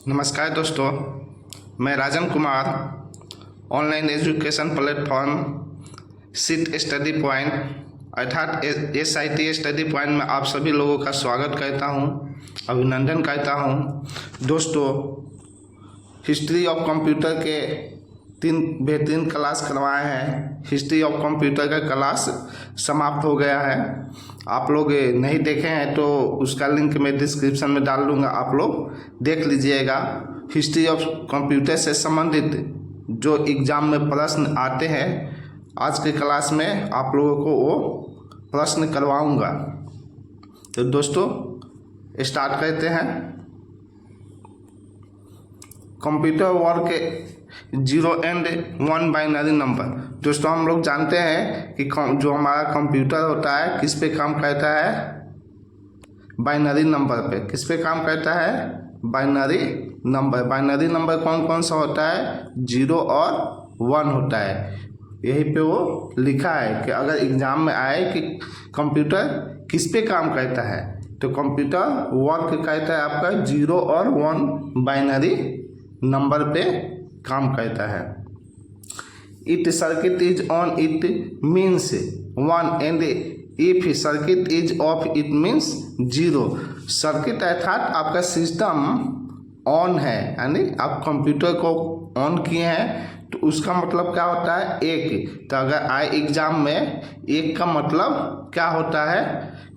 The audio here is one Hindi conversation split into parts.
नमस्कार दोस्तों, मैं Rajan Kumar online education platform SIT study point अर्थात SIT स्टडी पॉइंट में आप सभी लोगों का स्वागत करता हूं, अभिनंदन करता हूं। दोस्तों, हिस्ट्री ऑफ कंप्यूटर के 3 बेहतरीन क्लास करवाए हैं। हिस्ट्री ऑफ कंप्यूटर का क्लास समाप्त हो गया है। आप लोग नहीं देखे हैं तो उसका लिंक मैं डिस्क्रिप्शन में डाल दूंगा, आप लोग देख लीजिएगा। हिस्ट्री ऑफ कंप्यूटर से संबंधित जो एग्ज़ाम में प्रश्न आते हैं, आज के क्लास में आप लोगों को वो प्रश्न करवाऊंगा। तो दोस्तों, स्टार्ट करते हैं। कंप्यूटर वर्क के 0 एंड 1 बाइनरी नंबर। दोस्तों, हम लोग जानते हैं कि जो हमारा कंप्यूटर होता है किस पे काम करता है? बाइनरी नंबर पे। किस पे काम करता है? Binary number. बाइनरी नंबर कौन कौन सा होता है? 0 और 1 होता है। यही पे वो लिखा है कि अगर एग्जाम में आए कि कंप्यूटर किस पे काम करता है, तो कंप्यूटर वर्क करता है आपका 0 और 1 बाइनरी नंबर पे काम करता है। It circuit is on it means 1 and if circuit is of it means 0। Circuit अर्थात आपका सिस्टम ऑन है, यानी आप कंप्यूटर को ऑन किए हैं, तो उसका मतलब क्या होता है? 1। तो अगर आए एग्जाम में 1 का मतलब क्या होता है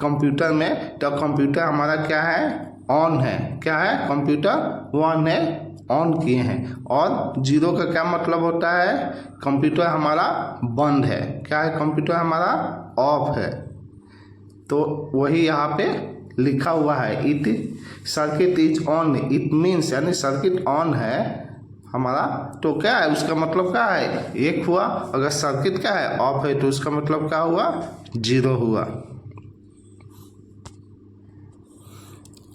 कंप्यूटर में? तो कंप्यूटर हमारा क्या है? ऑन है। क्या है? कंप्यूटर ऑन है, ऑन किए हैं। और 0 का क्या मतलब होता है? कंप्यूटर हमारा बंद है। क्या है? कंप्यूटर हमारा ऑफ है। तो वही यहाँ पे लिखा हुआ है, it circuit is on. It means यानी सर्किट ऑन है हमारा, तो क्या है उसका मतलब? क्या है? 1 हुआ। अगर सर्किट क्या है? ऑफ है, तो उसका मतलब क्या हुआ? 0 हुआ।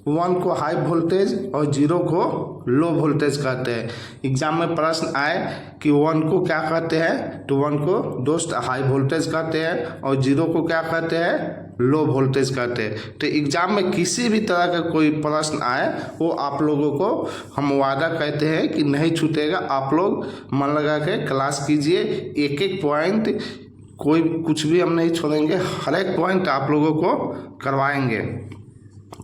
1 को हाई वोल्टेज और 0 को लो वोल्टेज कहते हैं। एग्जाम में प्रश्न आए कि 1 को क्या कहते हैं, तो 1 को दोस्त हाई वोल्टेज कहते हैं और 0 को क्या कहते हैं? लो वोल्टेज कहते हैं। तो एग्जाम में किसी भी तरह का कोई प्रश्न आए, वो आप लोगों को हम वादा करते हैं कि नहीं छूटेगा। आप लोग मन लगा के क्लास कीजिए, एक एक पॉइंट, कोई कुछ भी हम नहीं छोड़ेंगे, हर एक पॉइंट आप लोगों को करवाएंगे।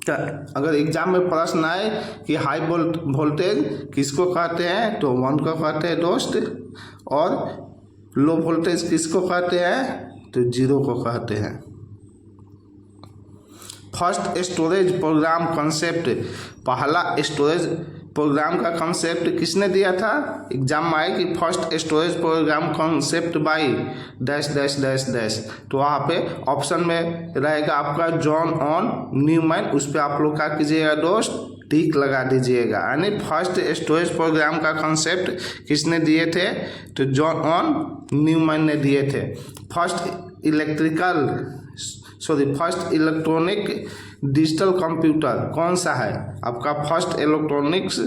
अगर एग्जाम में प्रश्न आए कि हाई वोल्टेज किसको कहते हैं, तो 1 को कहते हैं दोस्त, और लो वोल्टेज किसको कहते हैं, तो 0 को कहते हैं। फर्स्ट स्टोरेज प्रोग्राम कंसेप्ट, पहला स्टोरेज प्रोग्राम का कंसेप्ट किसने दिया था? एग्जाम में आए कि first storage program concept by dash dash dash dash, तो वहाँ पे ऑप्शन में रहेगा आपका जॉन ऑन न्यूमैन। उस पर आप लोग क्या कीजिएगा दोस्त? टिक लगा दीजिएगा। यानी फर्स्ट स्टोरेज प्रोग्राम का कंसेप्ट किसने दिए थे? तो जॉन ऑन न्यूमैन ने दिए थे। फर्स्ट इलेक्ट्रॉनिक डिजिटल कंप्यूटर कौन सा है? आपका फर्स्ट इलेक्ट्रॉनिक्स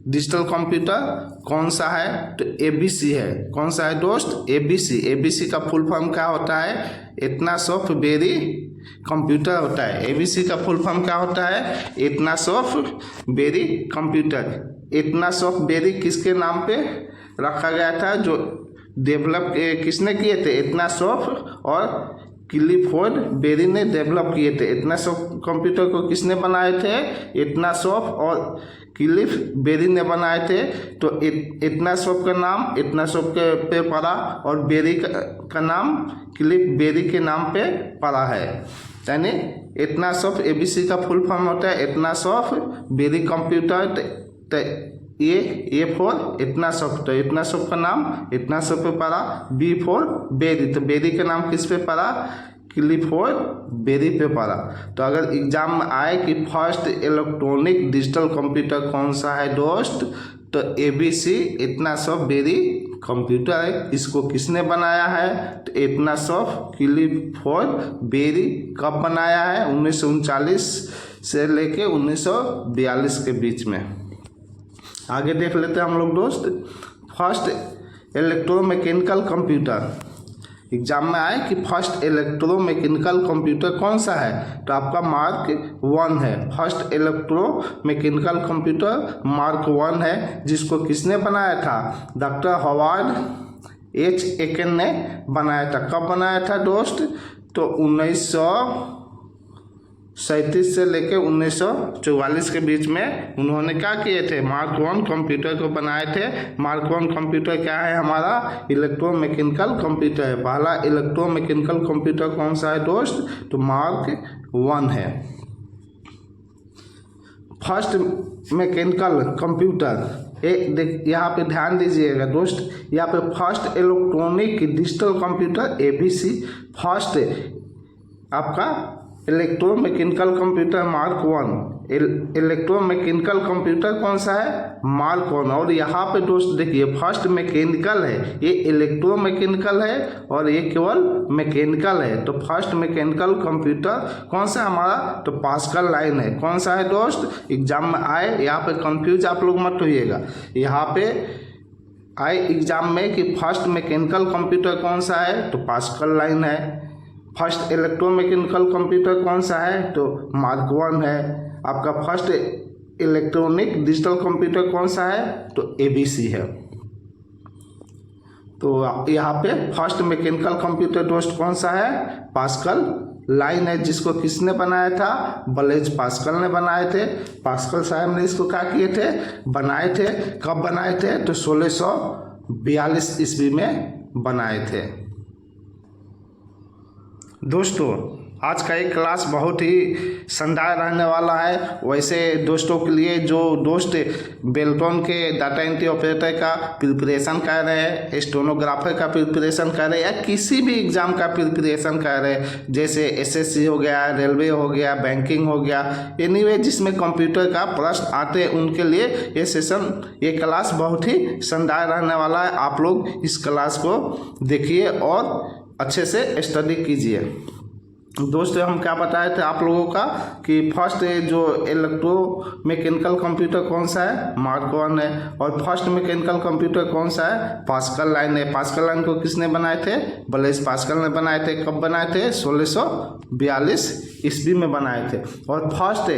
डिजिटल कंप्यूटर कौन सा है? तो ABC है। कौन सा है दोस्त? ABC। ABC का फुल फॉर्म क्या होता है? एटनस ऑफ बेरी कंप्यूटर होता है। ABC का फुल फॉर्म क्या होता है? Atanasoff Berry computer. Atanasoff Berry किसके नाम पे रखा गया था? जो डेवलप किसने किए थे? एटनस ऑफ और क्लिफोर्ड बेरी ने डेवलप किए थे। एटनस ऑफ कंप्यूटर को किसने बनाए थे? एटनस ऑफ और क्लिफ बेरी ने बनाए थे। तो एटनस ऑफ का नाम एटनस ऑफ के पे पड़ा, और बेरी का नाम क्लिफ बेरी के नाम पे पड़ा है। यानी एटनस ऑफ ABC का फुल फॉर्म होता है Atanasoff Berry computer. A for Atanasoff, तो एटनस ऑफ का नाम एटनस ऑफ पे पड़ा। B फॉर बेरी, तो बेरी का नाम किस पे पड़ा? क्लिफोर्ड बेरी पे पड़ा। तो अगर एग्जाम में आए कि फर्स्ट इलेक्ट्रॉनिक डिजिटल कंप्यूटर कौन सा है दोस्त, तो ABC एटनस ऑफ बेरी कंप्यूटर है। इसको किसने बनाया है? तो एटनस ऑफ क्लिफोर्ड बेरी। कब बनाया है? 1939 से लेके 1942 के बीच में। आगे देख लेते हैं हम लोग दोस्त। फर्स्ट इलेक्ट्रोमैकेनिकल कंप्यूटर, एग्जाम में आए कि फर्स्ट इलेक्ट्रोमैकेनिकल कंप्यूटर कौन सा है, तो आपका मार्क 1 है। फर्स्ट इलेक्ट्रोमैकेनिकल कंप्यूटर मार्क 1 है, जिसको किसने बनाया था, डॉक्टर हॉवर्ड एच एकेन ने बनाया था। कब बनाया था दोस्त, तो 1937 से लेके 1944 के बीच में उन्होंने क्या किए थे, मार्क 1 कंप्यूटर को बनाए थे। मार्क 1 कंप्यूटर क्या है, हमारा इलेक्ट्रोमैकेनिकल कंप्यूटर है। पहला इलेक्ट्रोमैकेनिकल कंप्यूटर कौन सा है दोस्त, तो मार्क 1 है। फर्स्ट मैकेनिकल कंप्यूटर, यहाँ पे ध्यान दीजिएगा दोस्त, यहाँ पे first electronic digital computer ABC, first आपका electromechanical computer Mark 1, electromechanical computer कौन सा है, मार्क 1। और यहाँ पे दोस्त देखिए फर्स्ट मैकेनिकल है, ये इलेक्ट्रोमैकेनिकल है और ये केवल मैकेनिकल है। तो फर्स्ट मैकेनिकल कंप्यूटर कौन सा हमारा, तो पास्कल लाइन है। कौन सा है दोस्त, एग्जाम में आए, यहाँ पे कंफ्यूज आप लोग मत होइएगा। यहाँ पे आए एग्जाम में कि फर्स्ट मैकेनिकल कंप्यूटर कौन सा है, तो पास्कल लाइन है। फर्स्ट इलेक्ट्रोमैकेनिकल कंप्यूटर कौन सा है, तो मार्क 1 है। आपका फर्स्ट इलेक्ट्रॉनिक डिजिटल कंप्यूटर कौन सा है, तो ABC है। तो यहाँ पे फर्स्ट मैकेनिकल कंप्यूटर दोस्त कौन सा है, पास्कल लाइन है, जिसको किसने बनाया था, ब्लेज पास्कल ने बनाए थे। पास्कल साहब ने इसको क्या किए थे, बनाए थे। कब बनाए थे, तो 1642 ईस्वी में बनाए थे। दोस्तों आज का एक क्लास बहुत ही शानदार रहने वाला है। वैसे दोस्तों के लिए जो दोस्त बेल्टन के डाटा एंट्री ऑपरेटर का प्रिपरेशन कर रहे हैं, स्टेनोग्राफर का प्रिपरेशन कर रहे हैं, या किसी भी एग्ज़ाम का प्रिपरेशन कर रहे हैं, जैसे SSC हो गया, रेलवे हो गया, बैंकिंग हो गया, एनीवे जिसमें कंप्यूटर का प्रश्न आते हैं, उनके लिए ये क्लास बहुत ही शानदार रहने वाला है। आप लोग इस क्लास को देखिए और अच्छे से स्टडी कीजिए। दोस्तों हम क्या बताए थे आप लोगों का कि फर्स्ट जो इलेक्ट्रोमैकेनिकल कंप्यूटर कौन सा है, मार्क 1 है। और फर्स्ट मैकेनिकल कंप्यूटर कौन सा है, पास्कल लाइन है। पास्कल लाइन को किसने बनाए थे, ब्लेज पास्कल ने बनाए थे। कब बनाए थे, 1642 ईस्वी में बनाए थे। और फर्स्ट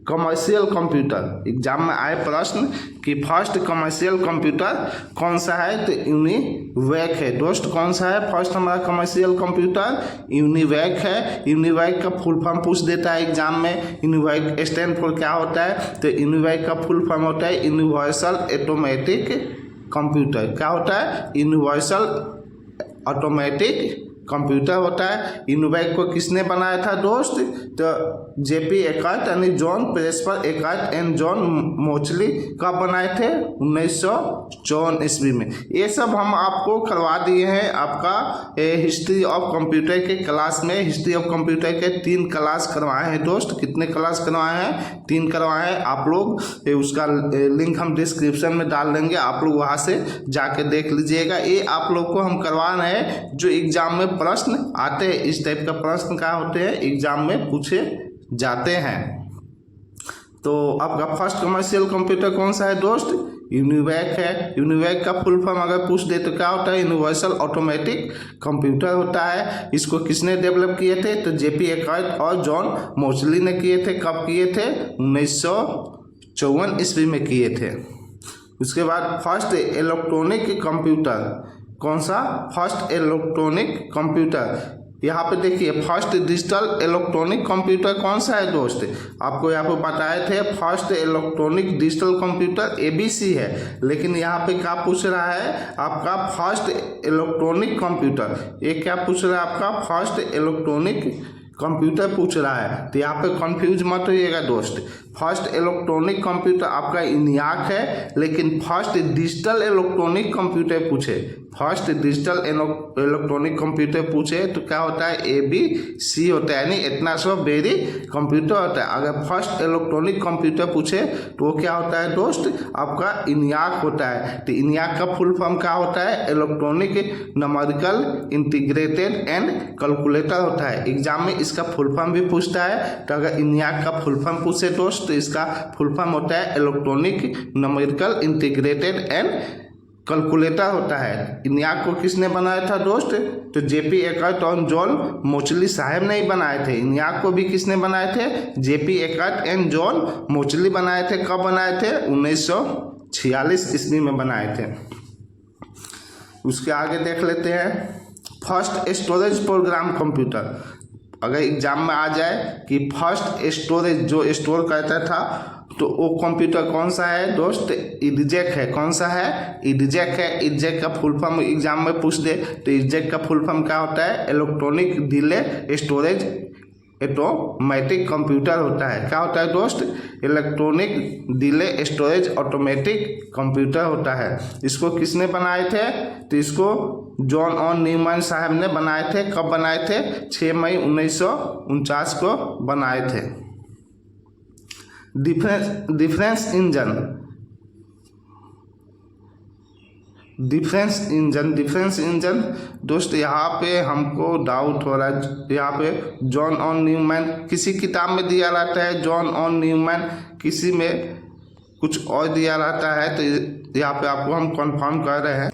कमर्शियल कंप्यूटर, एग्जाम में आए प्रश्न कि फर्स्ट कमर्शियल कंप्यूटर कौन सा है, तो यूनिवैक है। दोस्त कौन सा है फर्स्ट हमारा कमर्शियल कंप्यूटर, यूनिवैक है। यूनिवैक का फुल फॉर्म पूछ देता है एग्जाम में। यूनिवैक स्टैंड फॉर क्या होता है, तो यूनिवैक का फुल फॉर्म होता है यूनिवर्सल ऑटोमेटिक कंप्यूटर। क्या होता है, यूनिवर्सल ऑटोमेटिक कंप्यूटर होता है। यूनिवैक को किसने बनाया था दोस्त, तो JP एकर्ट यानी जॉन प्रेस्पर एकर्ट एंड जॉन मोचली कब बनाए थे, 1954 ईस्वी में। ये सब हम आपको करवा दिए हैं आपका हिस्ट्री ऑफ कंप्यूटर के क्लास में। हिस्ट्री ऑफ कंप्यूटर के 3 क्लास करवाए हैं दोस्त। कितने क्लास करवाए हैं, 3 करवाए हैं। आप लोग उसका लिंक हम डिस्क्रिप्शन में डाल देंगे, आप लोग वहाँ से जाके देख लीजिएगा। ये आप लोग को हम करवा रहे हैं जो एग्जाम में प्रश्न आते हैं। इस टाइप का प्रश्न क्या होते हैं, एग्जाम में पूछे जाते हैं। तो आपका फर्स्ट कमर्शियल कंप्यूटर कौन सा है दोस्त, यूनिवैक है। यूनिवैक का फुल फॉर्म अगर पूछ दे तो क्या होता है, यूनिवर्सल ऑटोमेटिक कंप्यूटर होता है। इसको किसने डेवलप किए थे, तो JP एकर्ट और जॉन मोचली ने किए थे। कब किए थे, 1954 ईस्वी में किए थे। उसके बाद फर्स्ट इलेक्ट्रॉनिक कंप्यूटर कौन सा, फर्स्ट इलेक्ट्रॉनिक कंप्यूटर, यहाँ पे देखिए फर्स्ट डिजिटल इलेक्ट्रॉनिक कंप्यूटर कौन सा है दोस्त, आपको यहाँ पे बताए थे first electronic digital computer ABC है। लेकिन यहाँ पे क्या पूछ रहा है आपका, फर्स्ट इलेक्ट्रॉनिक कंप्यूटर, ये क्या पूछ रहा है आपका, फर्स्ट इलेक्ट्रॉनिक कंप्यूटर पूछ रहा है। तो यहाँ पे कंफ्यूज मत होइएगा दोस्त। फर्स्ट इलेक्ट्रॉनिक कंप्यूटर आपका ENIAC है, लेकिन फर्स्ट डिजिटल इलेक्ट्रॉनिक कंप्यूटर पूछे, फर्स्ट डिजिटल इलेक्ट्रॉनिक कंप्यूटर पूछे तो क्या होता है, ABC होता है, यानी इतना सो वेरी कंप्यूटर होता है। अगर फर्स्ट इलेक्ट्रॉनिक कंप्यूटर पूछे तो वो क्या होता है दोस्त, आपका ENIAC होता है। तो ENIAC का फुल फॉर्म क्या होता है, electronic numerical integrated and calculator होता है। एग्जाम में इसका फुल फॉर्म भी पूछता है। तो अगर ENIAC का फुल फॉर्म पूछे दोस्त तो इसका फुल फॉर्म होता है electronic numerical integrated and calculator होता है। इन्याक को किसने बनाया था दोस्त? तो जेपी एकर्ट और जॉन मोचली साहब ने ही बनाए थे। इन्याक को भी किसने बनाए थे? जेपी एकर्ट एंड जॉन मोचली बनाए थे। कब बनाए थे? 1946 ईस्वी में बनाए थे। उसके आगे देख लेते हैं फर्स्ट स्टोरेज प्रोग्राम कंप्यूटर। अगर एग्जाम में आ जाए कि फर्स्ट स्टोरेज जो स्टोर करता था तो वो कंप्यूटर कौन सा है दोस्त? इडजेक है। कौन सा है? इडजेक है। इडजेक का फुल फॉर्म एग्जाम में पूछ दे तो इडजेक का फुल फॉर्म क्या होता है? Electronic delay storage automatic computer होता है। क्या होता है दोस्त? Electronic delay storage automatic computer होता है। इसको किसने बनाए थे? तो इसको जॉन और न्यूमैन साहब ने बनाए थे। कब बनाए थे? 6 मई 1949 को बनाए थे। डिफरेंस इंजन दोस्त यहाँ पे हमको डाउट हो रहा है। यहाँ पे जॉन और न्यूमैन किसी किताब में दिया रहता है, जॉन और न्यूमैन किसी में कुछ और दिया रहता है, तो यहाँ पे आपको हम कंफर्म कर रहे हैं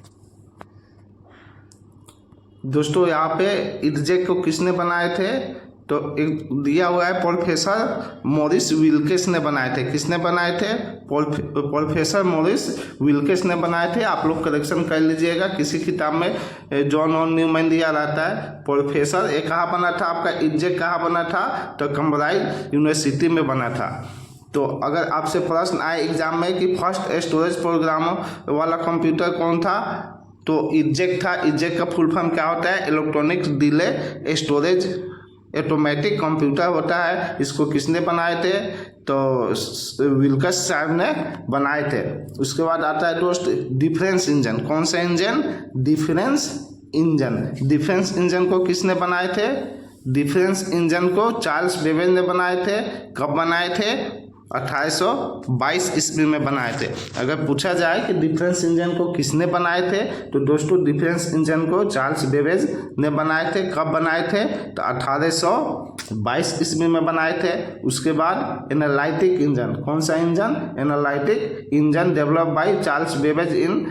दोस्तों। यहाँ पे इडजेक को किसने बनाए थे? तो एक दिया हुआ है प्रोफेसर मॉरिस विल्केस ने बनाए थे। किसने बनाए थे? प्रोफेसर मॉरिस विल्केस ने बनाए थे। आप लोग करेक्शन कर लीजिएगा, किसी किताब में जॉन और न्यूमैन दिया रहता है। प्रोफेसर ये कहाँ बना था आपका? इडजेक कहाँ बना था? तो कैम्ब्रिज यूनिवर्सिटी में बना था। तो अगर आपसे प्रश्न आए एग्जाम में कि फर्स्ट स्टोरेज प्रोग्राम वाला कंप्यूटर कौन था, तो इडजेक था। इडजेक का फुल फॉर्म क्या होता है? Electronic delay storage automatic computer होता है। इसको किसने बनाए थे? तो विल्कस साहब ने बनाए थे। उसके बाद आता है दोस्त डिफरेंस इंजन। कौन सा इंजन? डिफरेंस इंजन को किसने बनाए थे? डिफरेंस इंजन को चार्ल्स बेबेज ने बनाए थे। कब बनाए थे? 1822 ईस्वी में बनाए थे। अगर पूछा जाए कि डिफरेंस इंजन को किसने बनाए थे, तो दोस्तों डिफरेंस इंजन को चार्ल्स बेबेज ने बनाए थे। कब बनाए थे? तो 1822 ईस्वी में बनाए थे। उसके बाद एनालिटिक इंजन। कौन सा engine? Analytic engine develop by Charles Babbage in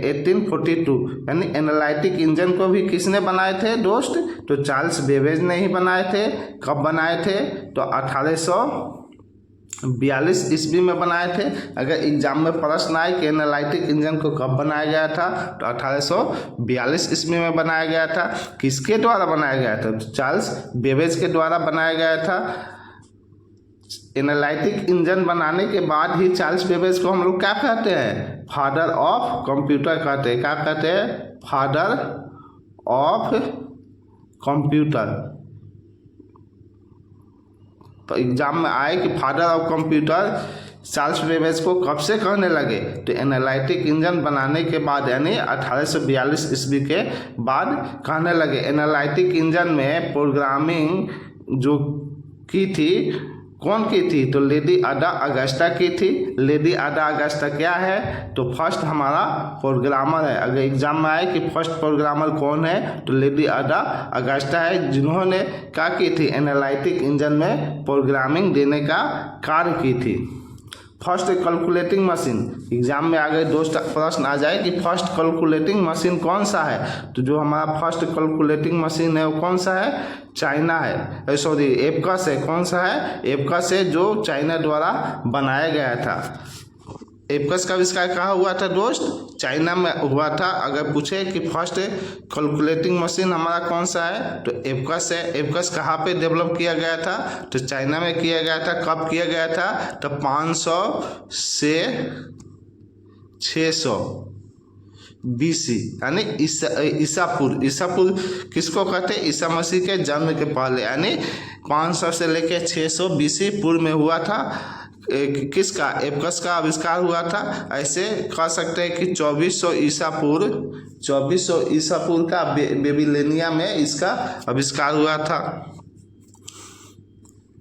1842। यानी एनालिटिक इंजन को भी किसने बनाए थे दोस्त? तो चार्ल्स बेबेज ने ही बनाए थे। कब बनाए थे? तो 1842 ईस्वी में बनाए थे। अगर एग्जाम में प्रश्न आए कि एनालिटिक इंजन को कब बनाया गया था, तो 1842 ईस्वी में बनाया गया था। किसके द्वारा बनाया गया था? तो चार्ल्स बेबेज के द्वारा बनाया गया था। एनालिटिक इंजन बनाने के बाद ही चार्ल्स बेबेज को हम लोग क्या कहते हैं? फादर ऑफ कंप्यूटर कहते हैं। क्या कहते हैं? Father of computer. तो एग्जाम में आए कि father of computer Charles Babbage को कब से कहने लगे? तो एनालिटिक इंजन बनाने के बाद, यानी 1842 ईस्वी के बाद कहने लगे। एनालिटिक इंजन में प्रोग्रामिंग जो की थी, कौन की थी? तो लेडी अडा अगस्टा की थी। लेडी अडा अगस्टा क्या है? तो फर्स्ट हमारा प्रोग्रामर है। अगर एग्जाम में आए कि फर्स्ट प्रोग्रामर कौन है, तो लेडी अडा अगस्टा है, जिन्होंने क्या की थी? एनालिटिक इंजन में प्रोग्रामिंग देने का कार्य की थी। First calculating machine. एग्जाम में आगे दोस्त प्रश्न आ जाए कि फर्स्ट कैलकुलेटिंग मशीन कौन सा है, तो जो हमारा फर्स्ट कैलकुलेटिंग मशीन है वो कौन सा है? चाइना है, सॉरी एबकस है। कौन सा है? एबकस है, जो चाइना द्वारा बनाया गया था। एबकस का आविष्कार कहाँ हुआ था दोस्त? चाइना में हुआ था। अगर पूछे कि फर्स्ट कैलकुलेटिंग मशीन हमारा कौन सा है, तो एबकस है। एबकस कहाँ पे डेवलप किया गया था? तो चाइना में किया गया था। कब किया गया था? तो 500 से 600 BC, यानी ईसापुर किसको कहते हैं? ईसा मसीह के जन्म के पहले, यानी 500 से लेकर 600 BC पूर्व में हुआ था। किसका? एबकस का आविष्कार हुआ था। ऐसे कह सकते हैं कि 2400 ईसा पूर्व का बेबीलोनिया में इसका आविष्कार हुआ था।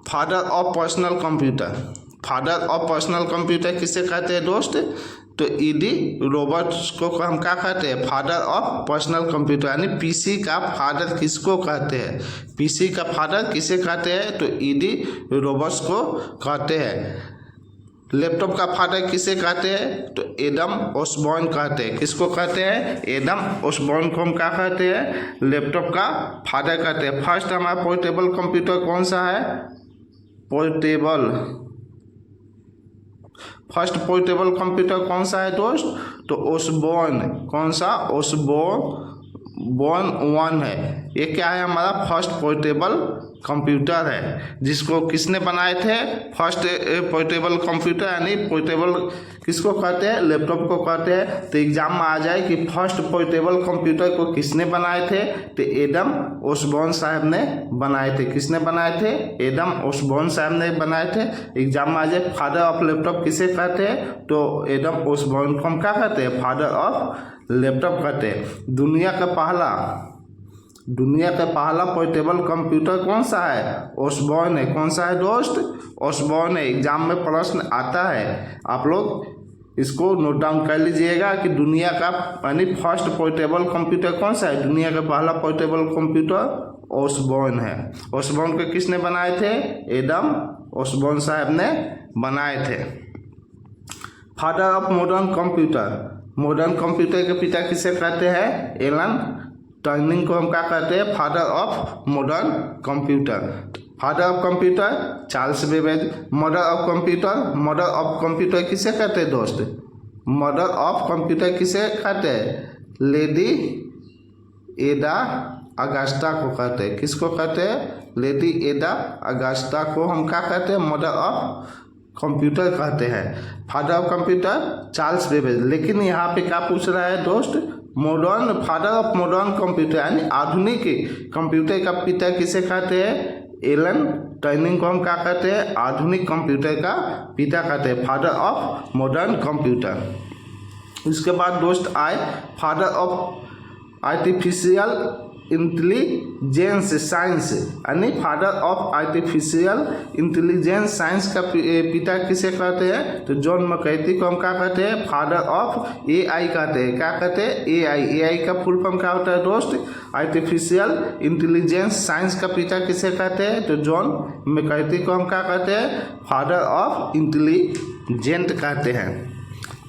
Father of personal computer. Father of personal computer किसे कहते हैं दोस्त? तो ईडी रॉबर्ट्स को हम क्या कहते हैं? Father of personal computer. यानी पीसी का फादर किसको कहते हैं? पीसी का फादर किसे कहते हैं? तो ईडी रॉबर्ट्स को कहते हैं। लैपटॉप का फादर किसे कहते हैं? तो एडम ओसबॉर्न कहते हैं। किसको कहते हैं? एडम ओसबॉर्न को हम क्या कहते हैं? लैपटॉप का फादर कहते हैं। फर्स्ट हमारा पोर्टेबल कंप्यूटर कौन सा है? फर्स्ट पोर्टेबल कंप्यूटर कौन सा है दोस्त? तो ओसबॉर्न। कौन सा? ओसबॉर्न 1 है। ये क्या है? हमारा फर्स्ट पोर्टेबल कंप्यूटर है, जिसको किसने बनाए थे? फर्स्ट पोर्टेबल कंप्यूटर, यानी पोर्टेबल किसको कहते हैं? लैपटॉप को कहते हैं। तो एग्जाम में आ जाए कि फर्स्ट पोर्टेबल कंप्यूटर को किसने बनाए थे? तो एडम ओसबॉर्न साहब ने बनाए थे। किसने बनाए थे? एडम ओसबॉर्न साहब ने बनाए थे। एग्जाम में आ जाए फादर ऑफ लैपटॉप किसे कहते हैं? तो एडम ओसबॉर्न को हम क्या कहते हैं? फादर ऑफ लैपटॉप कहते हैं। दुनिया का पहला पोर्टेबल कंप्यूटर कौन सा है? ओसबॉर्न है। कौन सा है दोस्त? ओसबॉर्न है। एग्जाम में प्रश्न आता है, आप लोग इसको नोट डाउन कर लीजिएगा कि दुनिया का यानी फर्स्ट पोर्टेबल कंप्यूटर कौन सा है? दुनिया का पहला पोर्टेबल कंप्यूटर ओसबॉर्न है। ओसबॉर्न को किसने बनाए थे? एडम ओसबॉर्न साहब ने बनाए थे। फादर ऑफ मॉडर्न कंप्यूटर के पिता किसे कहते हैं? एलन टर्निंग को हम क्या कहते हैं? Father of modern computer. Father of computer Charles Babbage. Mother of computer किसे कहते हैं दोस्त? मदर ऑफ कंप्यूटर किसे कहते हैं? लेडी एडा अगस्टा को कहते हैं। किसको कहते हैं? लेडी एडा अगस्टा को हम क्या कहते हैं? मदर ऑफ कंप्यूटर कहते हैं। Father of computer Charles Babbage. लेकिन यहाँ पे क्या पूछ रहा है दोस्त? फादर ऑफ मॉडर्न कंप्यूटर यानी आधुनिक कंप्यूटर का पिता किसे कहते हैं? एलन टर्निंग को हम क्या कहते हैं? आधुनिक कंप्यूटर का पिता कहते हैं, फादर ऑफ मॉडर्न कंप्यूटर। उसके बाद दोस्त आए father of artificial intelligence science, यानी father of artificial intelligence science का पिता किसे कहते हैं? तो जॉन मैककार्थी को हम क्या कहते हैं? फादर ऑफ एआई कहते हैं। क्या कहते हैं? एआई का फुल फॉर्म क्या होता है दोस्त? आर्टिफिशियल इंटेलिजेंस साइंस का पिता किसे कहते हैं? तो जॉन मैककार्थी को हम क्या कहते हैं? फादर ऑफ इंटेलिजेंट कहते हैं।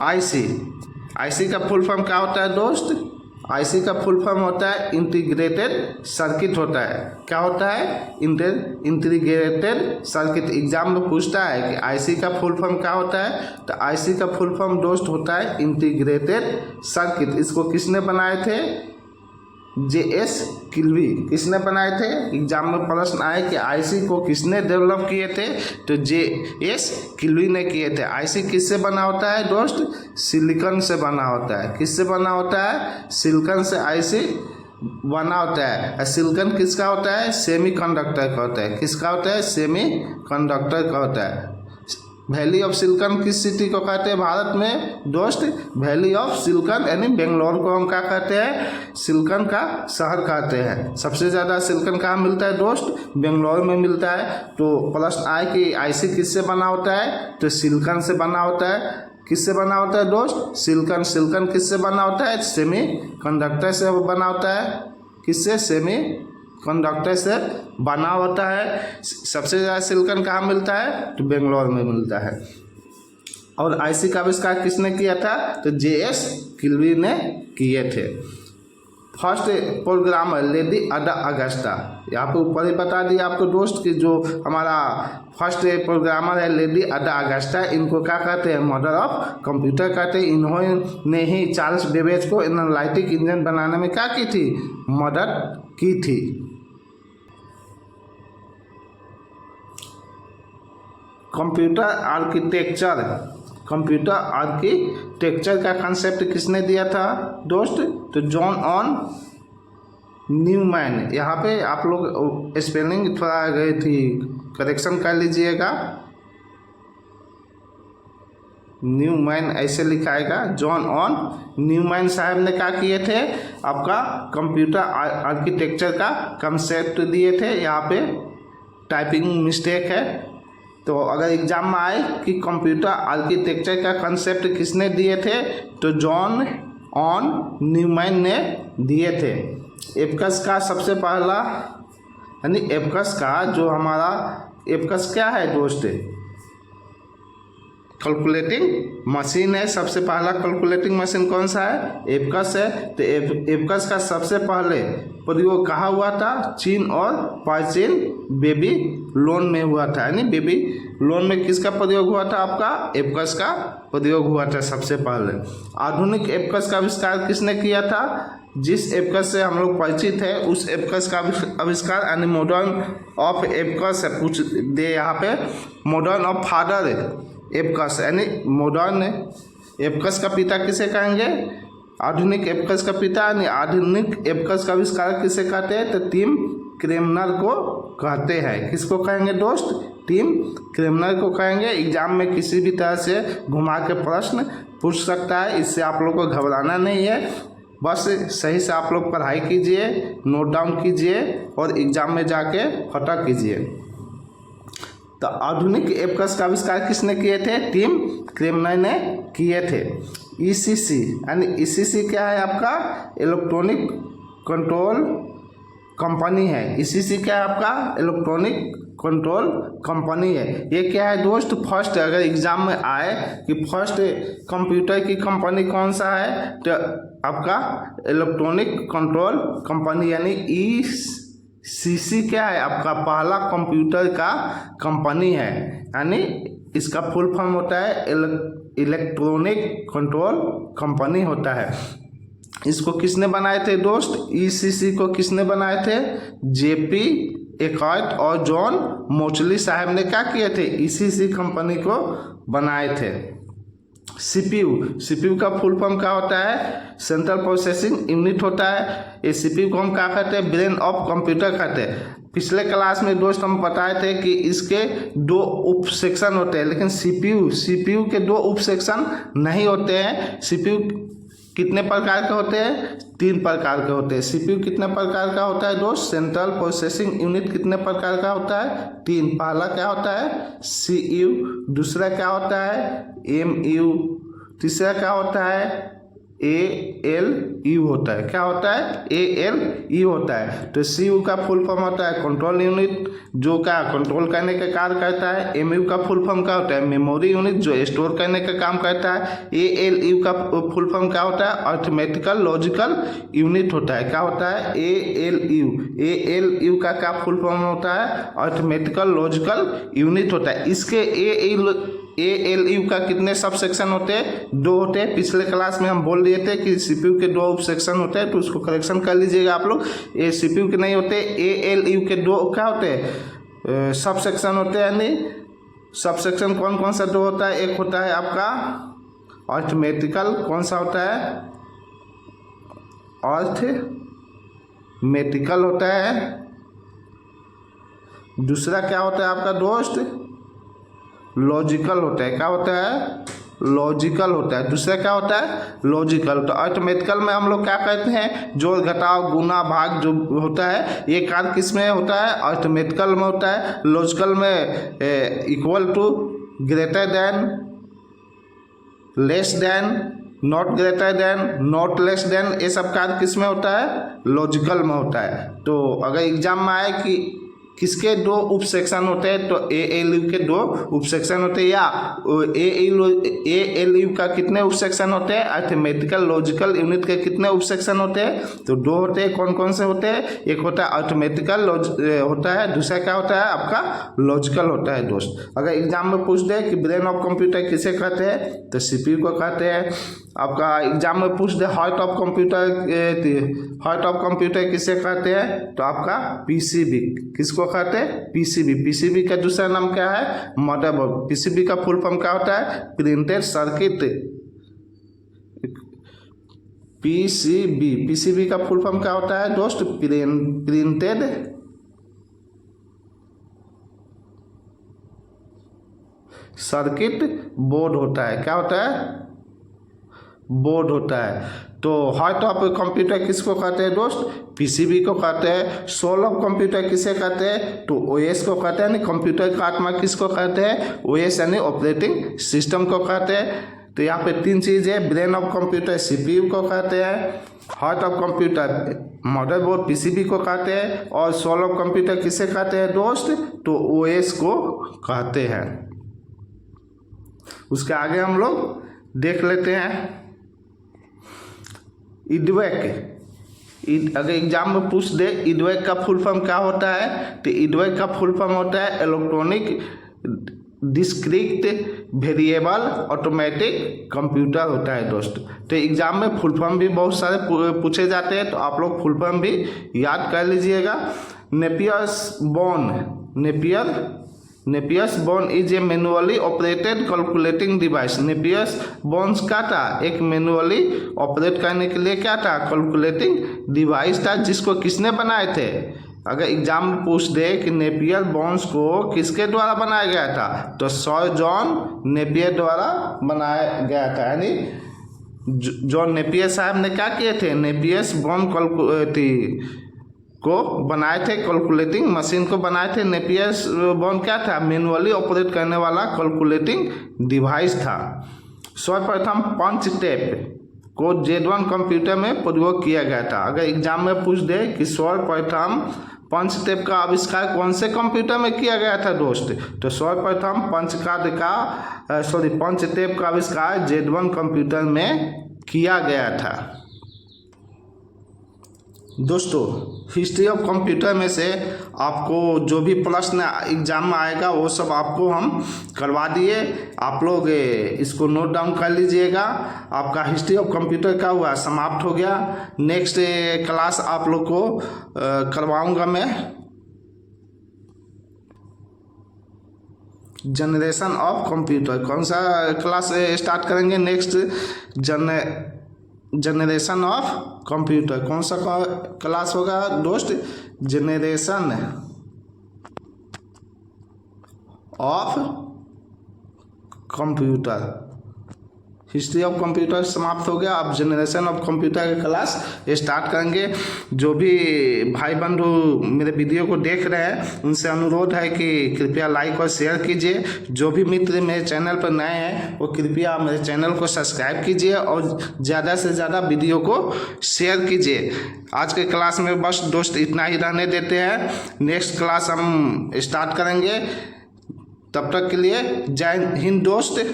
आईसी का फुल फॉर्म क्या होता है दोस्त? आईसी का फुल फॉर्म होता है इंटीग्रेटेड सर्किट होता है। क्या होता है? Integrated circuit. एग्जाम में पूछता है कि आईसी का फुल फॉर्म क्या होता है? तो आईसी का फुल फॉर्म दोस्त होता है इंटीग्रेटेड सर्किट। इसको किसने बनाए थे? JS किल्वी। किसने बनाए थे? एग्जाम में प्रश्न आए कि आईसी को किसने डेवलप किए थे? तो JS किल्वी ने किए थे। आईसी किससे बना होता है दोस्त? सिलिकॉन से बना होता है। किससे बना होता है? सिलिकॉन से आईसी बना होता है। सिलिकॉन किसका होता है? सेमीकंडक्टर का होता है। किसका होता है? सेमीकंडक्टर का होता है। वैली ऑफ सिलिकॉन किस सिटी को कहते हैं भारत में दोस्त? वैली ऑफ सिलिकॉन यानी बेंगलोर को हम क्या कहते हैं? सिलिकॉन का शहर कहते हैं। सबसे ज़्यादा सिलिकॉन कहाँ मिलता है दोस्त? बेंगलोर में मिलता है। तो प्रश्न आए कि आईसी किससे बना होता है? तो सिलिकॉन से बना होता है। किससे बना होता है दोस्त? सिलिकॉन किससे बना होता है? सेमी कंडक्टर से बना होता है। किससे? सेमी कंडक्टर से बना होता है। सबसे ज़्यादा सिलिकॉन कहाँ मिलता है? तो बेंगलोर में मिलता है। और आईसी का आविष्कार किसने किया था? तो JS किल्वी ने किए थे। फर्स्ट प्रोग्रामर लेडी एडा अगस्टा। यहाँ पे ऊपर ही बता दिया आपको दोस्त कि जो हमारा फर्स्ट प्रोग्रामर है लेडी एडा अगस्टा, इनको क्या कहते हैं? मदर ऑफ कंप्यूटर कहते हैं। इन्होंने ही चार्ल्स बेबेज को एनालिटिक इंजन बनाने में क्या की थी? मदद की थी। कंप्यूटर आर्किटेक्चर का कंसेप्ट किसने दिया था दोस्त? तो जॉन ऑन न्यूमैन। यहाँ पे आप लोग स्पेलिंग थोड़ा गई थी, करेक्शन कर लीजिएगा। न्यूमैन ऐसे लिखाएगा। जॉन ऑन न्यूमैन साहब ने क्या किए थे? आपका कंप्यूटर आर्किटेक्चर का कंसेप्ट दिए थे। यहाँ पे टाइपिंग मिस्टेक है, तो अगर एग्जाम में आए कि कंप्यूटर आर्किटेक्चर का कंसेप्ट किसने दिए थे? तो जॉन ऑन न्यूमैन ने दिए थे। एबकस का सबसे पहला यानी एबकस का जो हमारा एबकस क्या है दोस्त? कैलकुलेटिंग मशीन है। सबसे पहला कैलकुलेटिंग मशीन कौन सा है? एबकस है। तो एबकस का सबसे पहले प्रयोग कहाँ हुआ था? चीन और प्राचीन बेबीलोन में हुआ था। यानी बेबीलोन में किसका प्रयोग हुआ था? आपका एबकस का प्रयोग हुआ था सबसे पहले। आधुनिक एबकस का आविष्कार किसने किया था? जिस एबकस से हम लोग परिचित है उस एबकस का आविष्कार यानी मॉडर्न ऑफ एबकस है। पूछ दे यहाँ पे मॉडर्न ऑफ फादर एबकस, यानी मॉडर्न एबकस का पिता किसे कहेंगे? आधुनिक एबकस का पिता यानी आधुनिक एबकस का आविष्कार किसे कहते हैं? तो टिम क्रेमनर को कहते हैं। किसको कहेंगे दोस्त? टिम क्रेमनर को कहेंगे। एग्जाम में किसी भी तरह से घुमा के प्रश्न पूछ सकता है, इससे आप लोग को घबराना नहीं है। बस सही से आप लोग पढ़ाई कीजिए, नोट डाउन कीजिए और एग्जाम में जाके फटा कीजिए। तो आधुनिक एबकस का आविष्कार किसने किए थे? टिम क्रेमनर ने किए थे। ईसीसी यानी ईसीसी क्या है? आपका इलेक्ट्रॉनिक कंट्रोल कंपनी है। ईसीसी क्या है? आपका इलेक्ट्रॉनिक कंट्रोल कंपनी है। ये क्या है दोस्त? फर्स्ट, अगर एग्जाम में आए कि फर्स्ट कंप्यूटर की कंपनी कौन सा है, तो आपका इलेक्ट्रॉनिक कंट्रोल कंपनी यानी ईसीसी क्या है? आपका पहला कंप्यूटर का कंपनी है। यानी इसका फुल फॉर्म होता है इलेक्ट्रॉनिक कंट्रोल कंपनी होता है। इसको किसने बनाए थे दोस्त? ईसीसी को किसने बनाए थे? जेपी एकॉर्ड और जॉन मोचली साहब ने क्या किए थे? ईसीसी कंपनी को बनाए थे। सीपीयू का फुल फॉर्म क्या होता है? सेंट्रल प्रोसेसिंग यूनिट होता है। ये सीपीयू को हम क्या कहते हैं? ब्रेन ऑफ कंप्यूटर कहते हैं। पिछले क्लास में दोस्त हम बताए थे कि इसके 2 उप सेक्शन होते हैं, लेकिन सीपीयू के 2 उप सेक्शन नहीं होते हैं। सीपीयू कितने प्रकार के होते हैं? 3 प्रकार के होते हैं। सीपीयू कितने प्रकार का होता है दोस्त? सेंट्रल प्रोसेसिंग यूनिट कितने प्रकार का होता है? 3। पहला क्या होता है? सीयू। दूसरा क्या होता है? एमयू। तीसरा क्या होता है? ALU होता है। क्या होता है? ALU होता है। तो CU का फुल फॉर्म होता है कंट्रोल यूनिट, जो क्या कंट्रोल करने का कार्य करता है। MU का फुल फॉर्म क्या होता है? मेमोरी यूनिट, जो स्टोर करने का काम करता है। ALU का फुल फॉर्म क्या होता है? अर्थमेटिकल लॉजिकल यूनिट होता है। क्या होता है? ALU का क्या फुल फॉर्म होता है? अर्थमेटिकल लॉजिकल यूनिट होता है। इसके ALU का कितने सब सेक्शन होते हैं? 2 होते हैं। पिछले क्लास में हम बोल दिए थे कि सीपीयू के 2 उप सेक्शन होते हैं, तो उसको करेक्शन कर लीजिएगा आप लोग। ये सीपीयू के नहीं होते। ALU के 2 क्या होते हैं? सब सेक्शन होते हैं। यानी सब सेक्शन कौन कौन सा 2 होता है? एक होता है आपका अर्थमेटिकल, कौन सा होता है? अर्थमेटिकल होता है। दूसरा क्या होता है आपका दोस्त? लॉजिकल होता है। क्या होता है? लॉजिकल होता है। दूसरा क्या होता है? लॉजिकल। तो अर्थमेटिकल में हम लोग क्या कहते हैं? जोड़ घटाव गुना भाग जो होता है, ये कार्य किस में होता है? अर्थमेटिकल में होता है। लॉजिकल में equal to, greater than, less than, not greater than, not less than, ये सब कार्य किस में होता है? लॉजिकल में होता है। तो अगर एग्जाम में आए कि किसके 2 उप सेक्शन होते हैं, तो ALU के 2 उप सेक्शन होते हैं, या ALU का कितने उप सेक्शन होते हैं? अर्थमेटिकल लॉजिकल यूनिट के कितने उप सेक्शन होते हैं? तो 2 होते हैं। कौन कौन से होते हैं? एक होता है अर्थमेटिकल होता है, दूसरा क्या होता है? आपका लॉजिकल होता है दोस्त। अगर एग्जाम में पूछ दे कि ब्रेन ऑफ कंप्यूटर किसे कहते हैं, तो CPU को कहते हैं। आपका एग्जाम में पूछ दे हार्ट ऑफ कंप्यूटर किसे कहते हैं, तो आपका PCB किसको कहते हैं? PCB का दूसरा नाम क्या है? मदरबोर्ड। PCB का फुल फॉर्म क्या होता है? Printed circuit. PCB का फुल फॉर्म क्या होता है दोस्त? प्रिंटेड सर्किट बोर्ड होता है। क्या होता है? बोर्ड होता है। तो हार्ट ऑफ कंप्यूटर किसको कहते हैं दोस्त? PCB को कहते हैं। सोल ऑफ कंप्यूटर किसे कहते हैं? तो OS को कहते हैं। कंप्यूटर का आत्मा किसको कहते हैं? OS यानी ऑपरेटिंग सिस्टम को कहते हैं। तो यहाँ पे 3 चीज़ है। ब्रेन ऑफ कंप्यूटर CPU को कहते हैं, heart of computer motherboard PCB को कहते हैं, और सोल ऑफ कंप्यूटर किसे कहते हैं दोस्त? तो OS को कहते हैं। उसके आगे हम लोग देख लेते हैं इडवेक। अगर एग्जाम में पूछ दे इडवेक का फुल फॉर्म क्या होता है, तो इडवेक का फुल फॉर्म होता है electronic discrete variable automatic computer होता है दोस्त। तो एग्जाम में फुल फॉर्म भी बहुत सारे पूछे जाते हैं, तो आप लोग फुल फॉर्म भी याद कर लीजिएगा। Napier's bone is a manually operated calculating device. Napier's bones क्या था, एक मैनुअली ऑपरेट करने के लिए क्या था, कैलकुलेटिंग डिवाइस था, जिसको किसने बनाए थे। अगर एग्जाम में पूछ दे कि नेपियर बोन्स को किसके द्वारा बनाया गया था, तो सर जॉन नेपियर द्वारा बनाया गया था। यानी जॉन नेपियर साहब ने क्या किए थे, नेपियर्स बोन को बनाए थे, कैलकुलेटिंग मशीन को बनाए थे। नेपियर्स बोन क्या था, मैनुअली ऑपरेट करने वाला कैलकुलेटिंग डिवाइस था। सर्वप्रथम पंच टेप को Z1 कंप्यूटर में प्रयोग किया गया था। अगर एग्जाम में पूछ दे कि सर्वप्रथम पंच टेप का आविष्कार कौन से कंप्यूटर में किया गया था दोस्त, तो सर्वप्रथम पंच टेप का आविष्कार Z1 कंप्यूटर में किया गया था। दोस्तों हिस्ट्री ऑफ कंप्यूटर में से आपको जो भी प्रश्न एग्जाम में आएगा वो सब आपको हम करवा दिए। आप लोग इसको नोट डाउन कर लीजिएगा। आपका हिस्ट्री ऑफ कंप्यूटर का हुआ समाप्त हो गया। नेक्स्ट क्लास आप लोग को करवाऊंगा मैं जनरेशन ऑफ कंप्यूटर। कौन सा क्लास स्टार्ट करेंगे नेक्स्ट, जनरेशन ऑफ कंप्यूटर। कौन सा क्लास होगा दोस्त, generation of computer. History of computer समाप्त हो गया, अब जनरेशन ऑफ कंप्यूटर की क्लास स्टार्ट करेंगे। जो भी भाई बंधु मेरे वीडियो को देख रहे हैं उनसे अनुरोध है कि कृपया लाइक और शेयर कीजिए। जो भी मित्र मेरे चैनल पर नए हैं वो कृपया मेरे चैनल को सब्सक्राइब कीजिए और ज़्यादा से ज़्यादा वीडियो को शेयर कीजिए। आज के क्लास में बस दोस्त इतना ही रहने देते हैं। नेक्स्ट क्लास हम स्टार्ट करेंगे। तब तक के लिए जय हिंद दोस्त,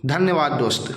धन्यवाद दोस्त।